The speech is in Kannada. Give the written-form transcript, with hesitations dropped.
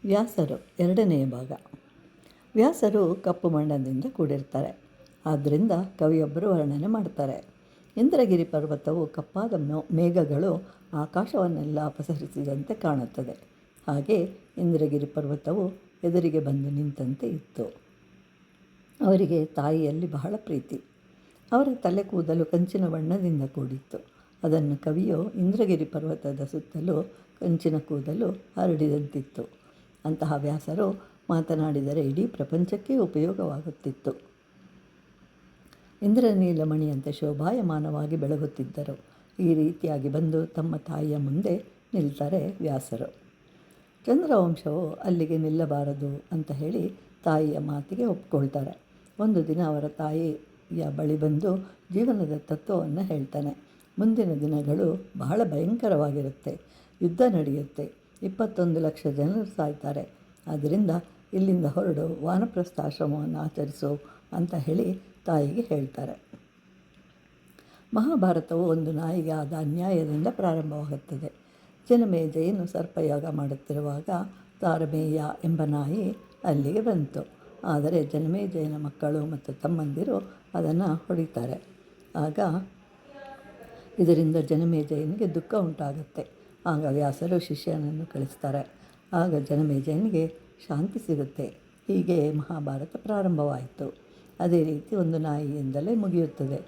ವ್ಯಾಸರು ಎರಡನೆಯ ಭಾಗ. ವ್ಯಾಸರು ಕಪ್ಪು ಮಣ್ಣದಿಂದ ಕೂಡಿರ್ತಾರೆ. ಆದ್ದರಿಂದ ಕವಿಯೊಬ್ಬರು ವರ್ಣನೆ ಮಾಡ್ತಾರೆ. ಇಂದ್ರಗಿರಿ ಪರ್ವತವು ಕಪ್ಪಾದ ಮೇಘಗಳು ಆಕಾಶವನ್ನೆಲ್ಲ ಅಪಸರಿಸಿದಂತೆ ಕಾಣುತ್ತದೆ. ಹಾಗೆ ಇಂದ್ರಗಿರಿ ಪರ್ವತವು ಎದುರಿಗೆ ಬಂದು ನಿಂತಂತೆ ಇತ್ತು. ಅವರಿಗೆ ತಾಯಿಯಲ್ಲಿ ಬಹಳ ಪ್ರೀತಿ. ಅವರ ತಲೆ ಕೂದಲು ಕಂಚಿನ ಬಣ್ಣದಿಂದ ಕೂಡಿತ್ತು. ಅದನ್ನು ಕವಿಯು ಇಂದ್ರಗಿರಿ ಪರ್ವತದ ಸುತ್ತಲೂ ಕಂಚಿನ ಕೂದಲು ಹರಡಿದಂತಿತ್ತು. ಅಂತಹ ವ್ಯಾಸರು ಮಾತನಾಡಿದರೆ ಇಡೀ ಪ್ರಪಂಚಕ್ಕೆ ಉಪಯೋಗವಾಗುತ್ತಿತ್ತು. ಇಂದ್ರನೀಲಮಣಿಯಂತೆ ಶೋಭಾಯಮಾನವಾಗಿ ಬೆಳಗುತ್ತಿದ್ದರು. ಈ ರೀತಿಯಾಗಿ ಬಂದು ತಮ್ಮ ತಾಯಿಯ ಮುಂದೆ ನಿಲ್ತಾರೆ ವ್ಯಾಸರು. ಚಂದ್ರವಂಶವು ಅಲ್ಲಿಗೆ ನಿಲ್ಲಬಾರದು ಅಂತ ಹೇಳಿ ತಾಯಿಯ ಮಾತಿಗೆ ಒಪ್ಕೊಳ್ತಾರೆ. ಒಂದು ದಿನ ಅವರ ತಾಯಿಯ ಬಳಿ ಬಂದು ಜೀವನದ ತತ್ವವನ್ನು ಹೇಳ್ತಾನೆ. ಮುಂದಿನ ದಿನಗಳು ಬಹಳ ಭಯಂಕರವಾಗಿರುತ್ತೆ. ಯುದ್ಧ ನಡೆಯುತ್ತೆ. 21 ಲಕ್ಷ ಜನರು ಸಾಯ್ತಾರೆ. ಆದ್ದರಿಂದ ಇಲ್ಲಿಂದ ಹೊರಡು ವಾನಪ್ರಸ್ಥಾಶ್ರಮವನ್ನು ಆಚರಿಸು ಅಂತ ಹೇಳಿ ತಾಯಿಗೆ ಹೇಳ್ತಾರೆ. ಮಹಾಭಾರತವು ಒಂದು ನಾಯಿಗೆ ಆದ ಅನ್ಯಾಯದಿಂದ ಪ್ರಾರಂಭವಾಗುತ್ತದೆ. ಜನಮೇಜಯನು ಸರ್ಪಯಾಗ ಮಾಡುತ್ತಿರುವಾಗ ತಾರಮೇಯ ಎಂಬ ನಾಯಿ ಅಲ್ಲಿಗೆ ಬಂತು. ಆದರೆ ಜನಮೇಜಯನ ಮಕ್ಕಳು ಮತ್ತು ತಮ್ಮಂದಿರು ಅದನ್ನು ಹೊಡಿತಾರೆ. ಆಗ ಇದರಿಂದ ಜನಮೇಜಯನಿಗೆ ದುಃಖ ಉಂಟಾಗುತ್ತೆ. ಆಗ ವ್ಯಾಸರು ಶಿಷ್ಯನನ್ನು ಕಳಿಸ್ತಾರೆ. ಆಗ ಜನಮೇಜಯನಿಗೆ ಶಾಂತಿ ಸಿಗುತ್ತೆ. ಹೀಗೆ ಮಹಾಭಾರತ ಪ್ರಾರಂಭವಾಯಿತು. ಅದೇ ರೀತಿ ಒಂದು ನಾಯಿಯಿಂದಲೇ ಮುಗಿಯುತ್ತದೆ.